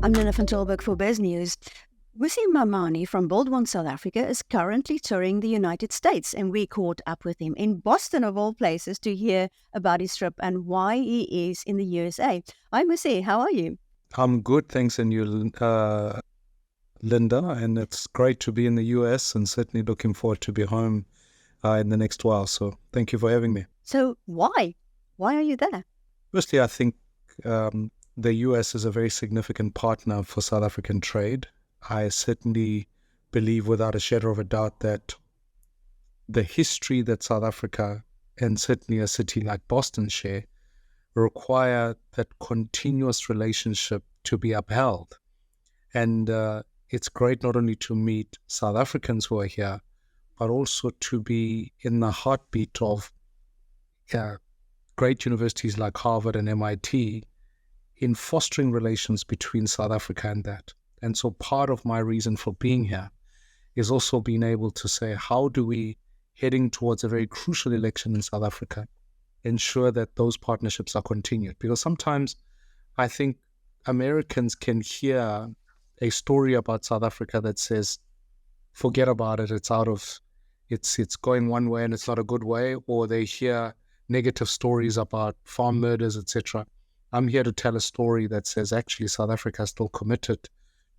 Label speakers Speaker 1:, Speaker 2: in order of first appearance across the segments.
Speaker 1: I'm Nina van Tilburg for Biznews. Mmusi Maimane from Build One South Africa is currently touring the United States, and we caught up with him in Boston, of all places, to hear about his trip and why he is in the USA. Hi, Mmusi, how are you?
Speaker 2: I'm good, thanks, and you, Linda, and it's great to be in the US and certainly looking forward to be home in the next while. So thank you for having me.
Speaker 1: So why? Why are you there?
Speaker 2: Firstly, I think the US is a very significant partner for South African trade. I certainly believe without a shadow of a doubt that the history that South Africa and certainly a city like Boston share require that continuous relationship to be upheld. And it's great not only to meet South Africans who are here, but also to be in the heartbeat of great universities like Harvard and MIT in fostering relations between South Africa and that. And so part of my reason for being here is also being able to say, how do we, heading towards a very crucial election in South Africa, ensure that those partnerships are continued? Because sometimes I think Americans can hear a story about South Africa that says, forget about it, it's going one way and it's not a good way, or they hear negative stories about farm murders, etc. I'm here to tell a story that says actually South Africa is still committed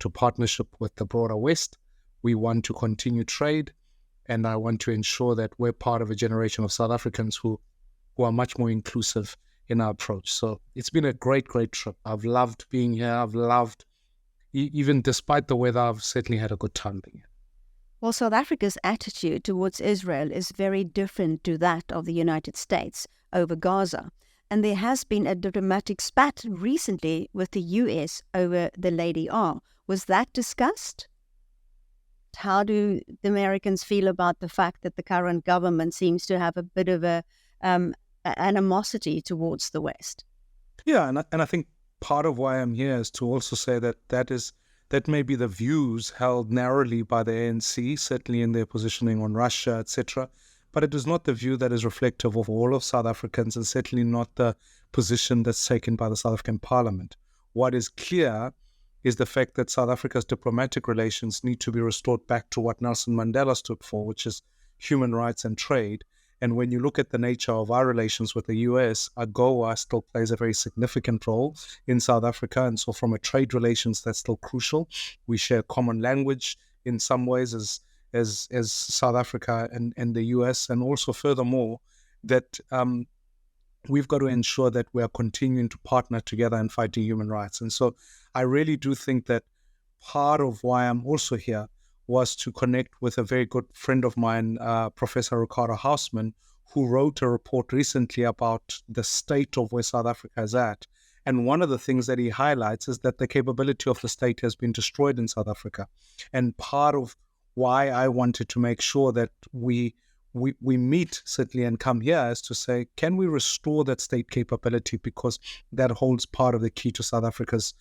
Speaker 2: to partnership with the broader West. We want to continue trade, and I want to ensure that we're part of a generation of South Africans who are much more inclusive in our approach. So it's been a great, great trip. I've loved being here. I've loved, even despite the weather, I've certainly had a good time being here.
Speaker 1: Well, South Africa's attitude towards Israel is very different to that of the United States over Gaza. And there has been a diplomatic spat recently with the US over the Lady R. Was that discussed? How do the Americans feel about the fact that the current government seems to have a bit of a animosity towards the West?
Speaker 2: Yeah, and I think part of why I'm here is to also say that may be the views held narrowly by the ANC, certainly in their positioning on Russia, etc. But it is not the view that is reflective of all of South Africans, and certainly not the position that's taken by the South African Parliament. What is clear is the fact that South Africa's diplomatic relations need to be restored back to what Nelson Mandela stood for, which is human rights and trade. And when you look at the nature of our relations with the US, AGOA still plays a very significant role in South Africa. And so from a trade relations, that's still crucial. We share common language in some ways as South Africa and the US. And also furthermore, that we've got to ensure that we are continuing to partner together and fighting human rights. And so I really do think that part of why I'm also here was to connect with a very good friend of mine, Professor Ricardo Hausman, who wrote a report recently about the state of where South Africa is at. And one of the things that he highlights is that the capability of the state has been destroyed in South Africa. And part of why I wanted to make sure that we meet certainly and come here is to say, can we restore that state capability? Because that holds part of the key to South Africa's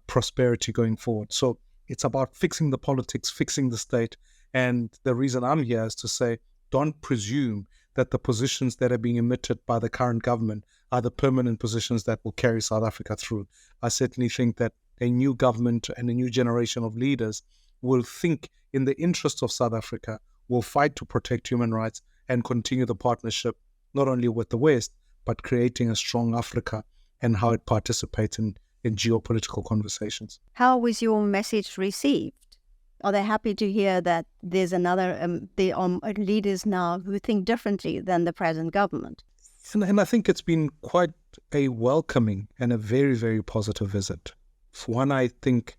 Speaker 2: prosperity going forward. So it's about fixing the politics, fixing the state. And the reason I'm here is to say, don't presume that the positions that are being emitted by the current government are the permanent positions that will carry South Africa through. I certainly think that a new government and a new generation of leaders will think in the interest of South Africa, will fight to protect human rights and continue the partnership, not only with the West, but creating a strong Africa and how it participates in geopolitical conversations.
Speaker 1: How was your message received? Are they happy to hear that there's another, there are leaders now who think differently than the present government?
Speaker 2: And I think it's been quite a welcoming and a very, very positive visit. For one, I think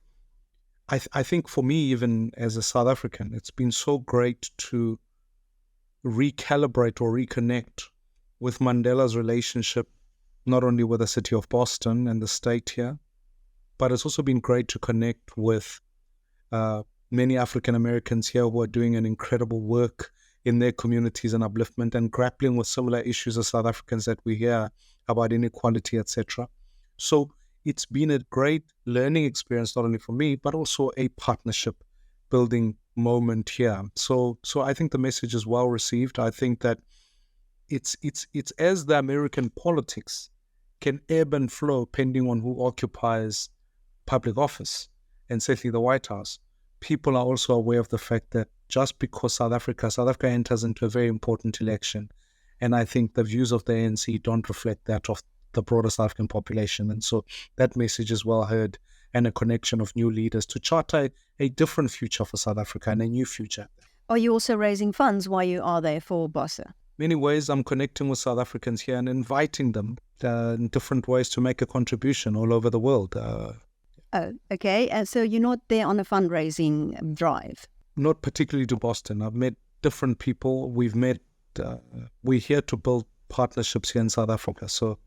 Speaker 2: for me, even as a South African, it's been so great to recalibrate or reconnect with Mandela's relationship, not only with the city of Boston and the state here, but it's also been great to connect with many African Americans here who are doing an incredible work in their communities and upliftment and grappling with similar issues as South Africans that we hear about inequality, etc. So it's been a great learning experience, not only for me, but also a partnership building moment here. So I think the message is well received. I think that it's as the American politics can ebb and flow depending on who occupies public office, and certainly the White House. People are also aware of the fact that just because South Africa enters into a very important election, and I think the views of the ANC don't reflect that of the broader South African population. And so that message is well heard, and a connection of new leaders to chart a different future for South Africa and a new future.
Speaker 1: Are you also raising funds while you are there for BOSA?
Speaker 2: Many ways I'm connecting with South Africans here and inviting them in different ways to make a contribution all over the world.
Speaker 1: Oh, okay. So you're not there on a fundraising drive?
Speaker 2: Not particularly to Boston. I've met different people. We're here to build partnerships here in South Africa. So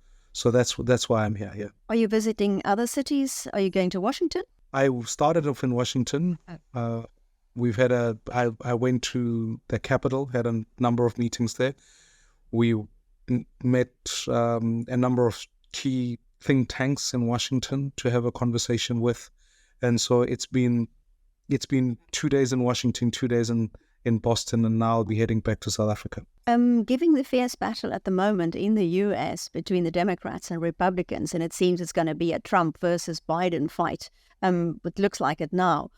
Speaker 2: that's why I'm here.
Speaker 1: Are you visiting other cities? Are you going to Washington?
Speaker 2: I started off in Washington. I went to the Capitol, had a number of meetings there. We met a number of key think tanks in Washington to have a conversation with. And so it's been 2 days in Washington, 2 days in Boston, and now I'll be heading back to South Africa.
Speaker 1: Given the fierce battle at the moment in the US between the Democrats and Republicans, and it seems it's going to be a Trump versus Biden fight, it looks like it now.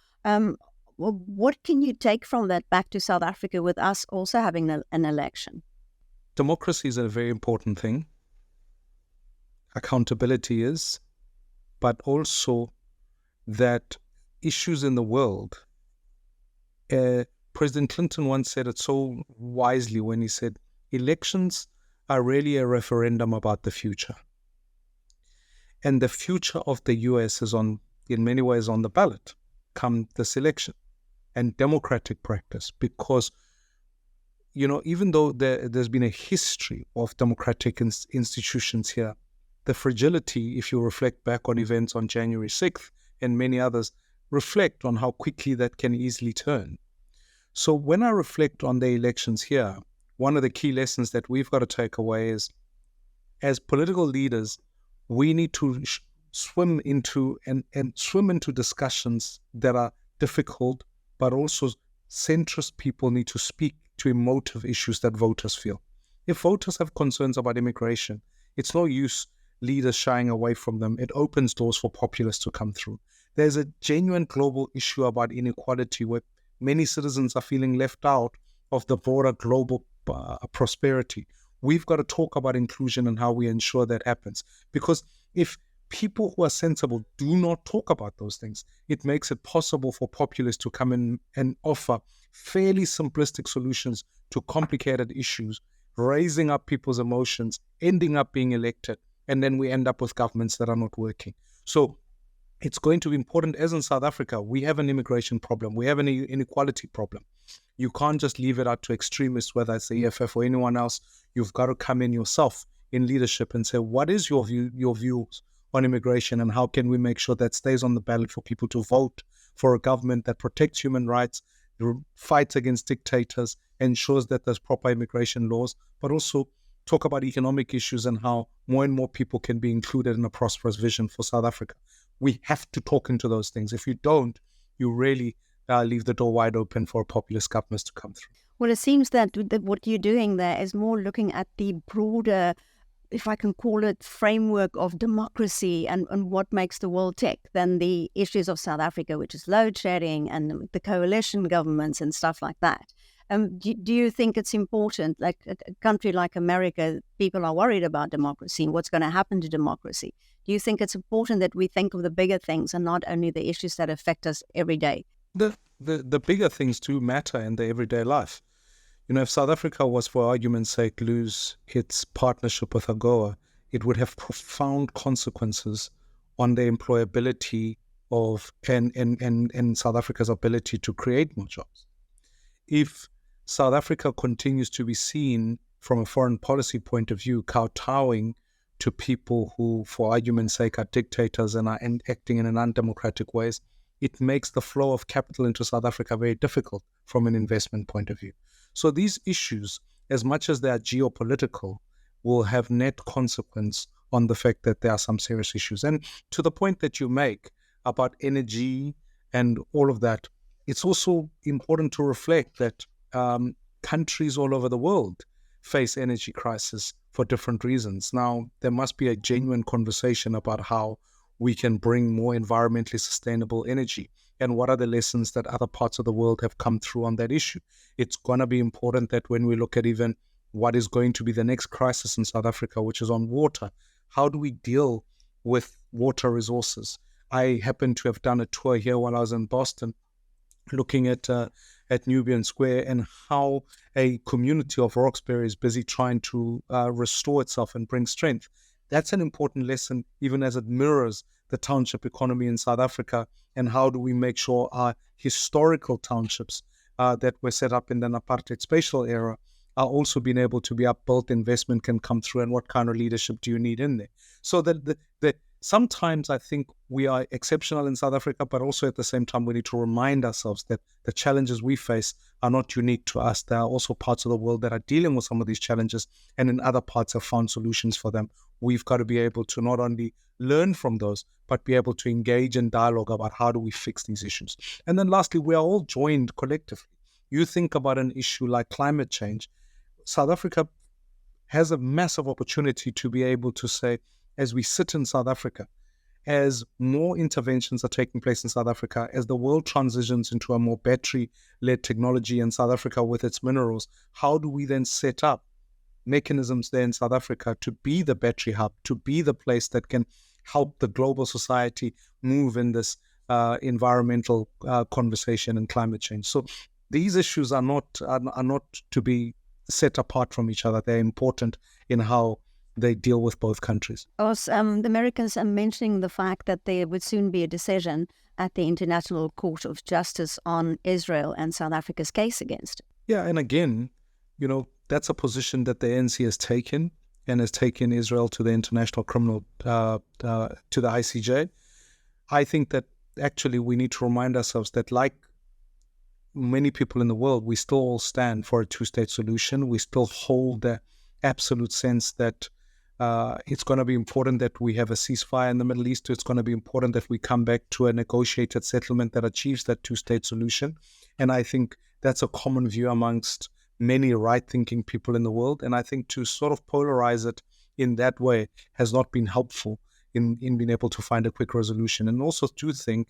Speaker 1: What can you take from that back to South Africa with us also having an election?
Speaker 2: Democracy is a very important thing. Accountability is, but also that issues in the world. President Clinton once said it so wisely when he said, elections are really a referendum about the future. And the future of the US is in many ways on the ballot come this election, and democratic practice, because even though there's been a history of democratic institutions here, the fragility, if you reflect back on events on January 6th and many others, reflect on how quickly that can easily turn. So when I reflect on the elections here, one of the key lessons that we've got to take away is, as political leaders, we need to swim into discussions that are difficult, but also centrist people need to speak to emotive issues that voters feel. If voters have concerns about immigration, it's no use leaders shying away from them. It opens doors for populists to come through. There's a genuine global issue about inequality where many citizens are feeling left out of the broader global prosperity. We've got to talk about inclusion and how we ensure that happens. Because if people who are sensible do not talk about those things, it makes it possible for populists to come in and offer fairly simplistic solutions to complicated issues, raising up people's emotions, ending up being elected, and then we end up with governments that are not working. So it's going to be important, as in South Africa, we have an immigration problem, we have an inequality problem. You can't just leave it out to extremists, whether it's the EFF or anyone else. You've got to come in yourself in leadership and say, what is your views on immigration, and how can we make sure that stays on the ballot for people to vote for a government that protects human rights, fights against dictators, ensures that there's proper immigration laws, but also talk about economic issues and how more and more people can be included in a prosperous vision for South Africa. We have to talk into those things. If you don't, you really leave the door wide open for populist governments to come through.
Speaker 1: Well, it seems that what you're doing there is more looking at the broader, if I can call it, framework of democracy and what makes the world tick than the issues of South Africa, which is load shedding and the coalition governments and stuff like that. Do you think it's important, like a country like America, people are worried about democracy and what's going to happen to democracy? Do you think it's important that we think of the bigger things and not only the issues that affect us every day?
Speaker 2: The bigger things do matter in the everyday life. If South Africa was, for argument's sake, lose its partnership with AGOA, it would have profound consequences on the employability of and South Africa's ability to create more jobs. If South Africa continues to be seen from a foreign policy point of view, kowtowing to people who, for argument's sake, are dictators and are acting in an undemocratic ways, it makes the flow of capital into South Africa very difficult from an investment point of view. So these issues, as much as they are geopolitical, will have net consequence on the fact that there are some serious issues. And to the point that you make about energy and all of that, it's also important to reflect that countries all over the world face energy crisis for different reasons. Now, there must be a genuine conversation about how we can bring more environmentally sustainable energy and what are the lessons that other parts of the world have come through on that issue. It's going to be important that when we look at even what is going to be the next crisis in South Africa, which is on water, how do we deal with water resources? I happen to have done a tour here while I was in Boston, looking at Nubian Square and how a community of Roxbury is busy trying to restore itself and bring strength. That's an important lesson, even as it mirrors the township economy in South Africa, and how do we make sure our historical townships that were set up in the apartheid spatial era are also being able to be upbuilt, investment can come through, and what kind of leadership do you need in there? So that sometimes I think we are exceptional in South Africa, but also at the same time we need to remind ourselves that the challenges we face are not unique to us. There are also parts of the world that are dealing with some of these challenges, and in other parts have found solutions for them. We've got to be able to not only learn from those, but be able to engage in dialogue about how do we fix these issues. And then lastly, we are all joined collectively. You think about an issue like climate change. South Africa has a massive opportunity to be able to say, as we sit in South Africa, as more interventions are taking place in South Africa, as the world transitions into a more battery-led technology in South Africa with its minerals, how do we then set up mechanisms there in South Africa to be the battery hub, to be the place that can help the global society move in this environmental conversation and climate change? So these issues are not to be set apart from each other. They're important in how they deal with both countries.
Speaker 1: The Americans are mentioning the fact that there would soon be a decision at the International Court of Justice on Israel and South Africa's case against it.
Speaker 2: Yeah, and again, that's a position that the ANC has taken, and has taken Israel to the International Criminal, to the ICJ. I think that actually we need to remind ourselves that, like many people in the world, we still all stand for a two-state solution. We still hold the absolute sense that it's going to be important that we have a ceasefire in the Middle East. It's going to be important that we come back to a negotiated settlement that achieves that two-state solution. And I think that's a common view amongst many right-thinking people in the world. And I think to sort of polarize it in that way has not been helpful in being able to find a quick resolution. And also do think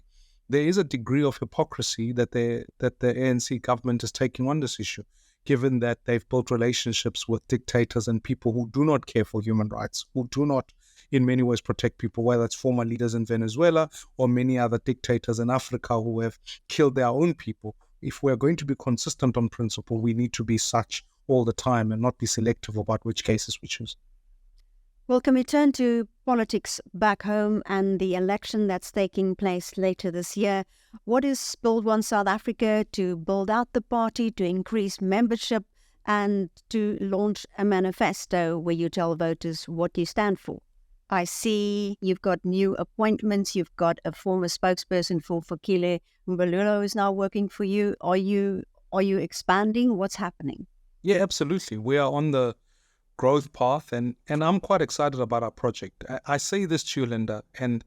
Speaker 2: there is a degree of hypocrisy that the ANC government is taking on this issue, given that they've built relationships with dictators and people who do not care for human rights, who do not in many ways protect people, whether it's former leaders in Venezuela or many other dictators in Africa who have killed their own people. If we're going to be consistent on principle, we need to be such all the time and not be selective about which cases we choose.
Speaker 1: Well, can we turn to politics back home and the election that's taking place later this year? What is Build One South Africa to build out the party, to increase membership, and to launch a manifesto where you tell voters what you stand for? I see you've got new appointments. You've got a former spokesperson for Fikile Mbalula is now working for you. Are you expanding? What's happening?
Speaker 2: Yeah, absolutely. We are on the growth path, and I'm quite excited about our project. I say this to you, Linda, and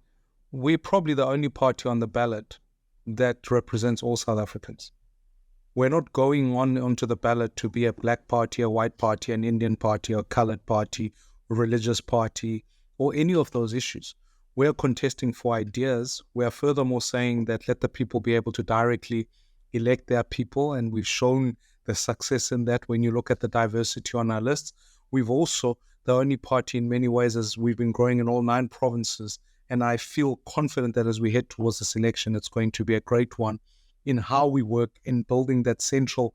Speaker 2: we're probably the only party on the ballot that represents all South Africans. We're not going onto the ballot to be a black party, a white party, an Indian party, a colored party, a religious party, or any of those issues. We're contesting for ideas. We're furthermore saying that let the people be able to directly elect their people, and we've shown the success in that when you look at the diversity on our lists. We've also, the only party in many ways, as we've been growing in all 9 provinces, and I feel confident that as we head towards this election, it's going to be a great one in how we work in building that center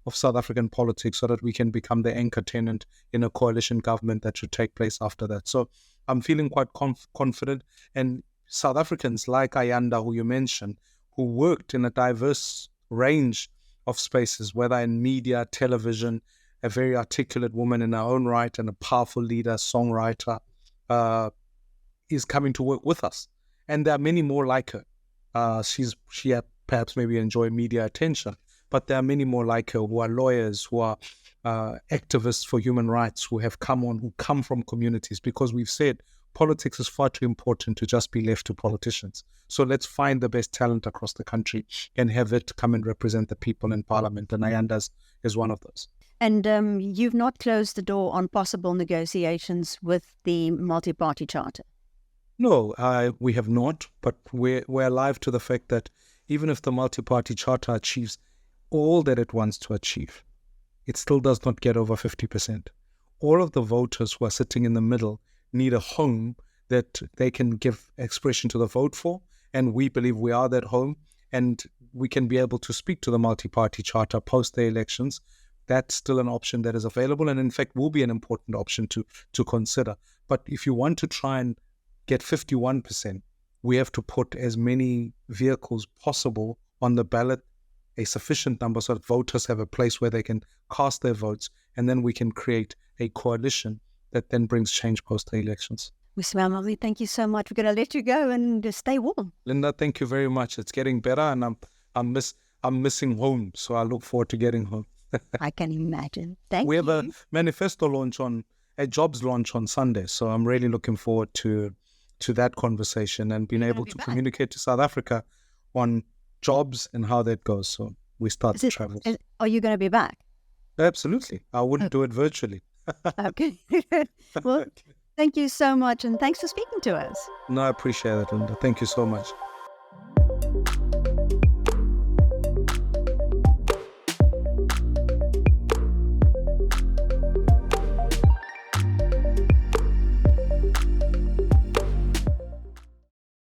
Speaker 2: of South African politics so that we can become the anchor tenant in a coalition government that should take place after that. So I'm feeling quite confident. And South Africans like Ayanda, who you mentioned, who worked in a diverse range of spaces, whether in media, television, a very articulate woman in her own right and a powerful leader, songwriter, is coming to work with us. And there are many more like her. She perhaps maybe enjoy media attention, but there are many more like her who are lawyers, who are activists for human rights, who come from communities, because we've said politics is far too important to just be left to politicians. So let's find the best talent across the country and have it come and represent the people in parliament. And Ayanda's is one of those.
Speaker 1: And you've not closed the door on possible negotiations with the multi-party charter?
Speaker 2: No, we have not, but we're alive to the fact that even if the multi-party charter achieves all that it wants to achieve, it still does not get over 50%. All of the voters who are sitting in the middle need a home that they can give expression to the vote for, and we believe we are that home, and we can be able to speak to the multi-party charter post the elections. That's still an option that is available, and in fact will be an important option to consider. But if you want to try and get 51%, we have to put as many vehicles possible on the ballot, a sufficient number so that voters have a place where they can cast their votes, and then we can create a coalition that then brings change post the elections.
Speaker 1: Mmusi Maimane, thank you so much. We're going to let you go and stay warm.
Speaker 2: Linda, thank you very much. It's getting better, and I'm missing home, so I look forward to getting home.
Speaker 1: I can imagine. Thank you.
Speaker 2: We have a manifesto launch a jobs launch on Sunday, so I'm really looking forward to that conversation and being able to communicate to South Africa on jobs and how that goes. So we start to travel.
Speaker 1: Are you going to be back?
Speaker 2: Absolutely. I wouldn't do it virtually.
Speaker 1: Okay. Well, thank you so much, and thanks for speaking to us.
Speaker 2: No, I appreciate it, Linda. Thank you so much.